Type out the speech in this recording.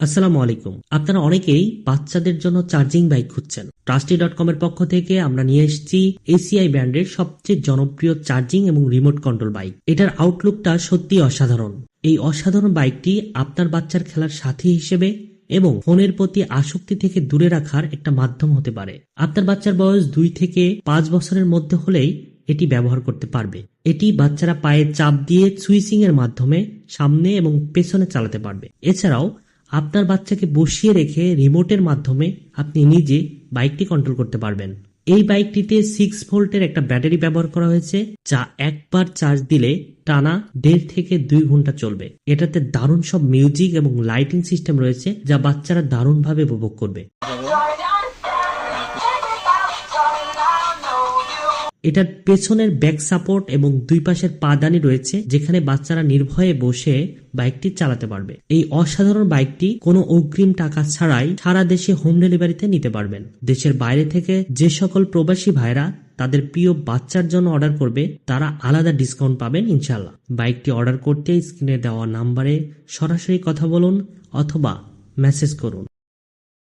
আসসালামু আলাইকুম। আপনারা অনেকেই বাচ্চাদের জন্য চার্জিং বাইক খুঁজছেন। Trusty.com এর পক্ষ থেকে আমরা নিয়ে এসেছি এসিআই ব্র্যান্ডের সবচেয়ে জনপ্রিয় চার্জিং এবং রিমোট কন্ট্রোল বাইক। এটার আউটলুকটা সত্যি অসাধারণ। এই অসাধারণ বাইকটি আপনার বাচ্চার খেলার সাথী হিসেবে এবং ফোনের প্রতি আসক্তি থেকে দূরে রাখার একটা মাধ্যম হতে পারে। আপনার বাচ্চার বয়স 2 থেকে 5 বছরের মধ্যে হলেই এটি ব্যবহার করতে পারবে। এটি বাচ্চারা পায়ে চাপ দিয়ে সুইচিং এর মাধ্যমে সামনে এবং পেছনে চালাতে পারবে। এছাড়াও আপনার বাচ্চাকে বসিয়ে রেখে রিমোটের মাধ্যমে আপনি নিজে বাইকটি কন্ট্রোল করতে পারবেন। এই বাইকটিতে 6 ভোল্টের একটা ব্যাটারি ব্যবহার করা হয়েছে, যা একবার চার্জ দিলে টানা 1.5 থেকে 2 ঘন্টা চলবে। এটাতে দারুণ সব মিউজিক এবং লাইটিং সিস্টেম রয়েছে, যা বাচ্চারা দারুণভাবে উপভোগ করবে। এটার পেছনের ব্যাক সাপোর্ট এবং দুই পাশের পাদানি রয়েছে, যেখানে বাচ্চারা নির্ভয়ে বসে বাইকটি চালাতে পারবে। এই অসাধারণ বাইকটি কোনো অগ্রিম টাকা ছাড়াই সারা দেশে হোম ডেলিভারিতে নিতে পারবেন। দেশের বাইরে থেকে যে সকল প্রবাসী ভাইরা তাদের প্রিয় বাচ্চার জন্য অর্ডার করবে, তারা আলাদা ডিসকাউন্ট পাবেন ইনশাল্লাহ। বাইকটি অর্ডার করতে স্ক্রিনে দেওয়া নাম্বারে সরাসরি কথা বলুন অথবা মেসেজ করুন।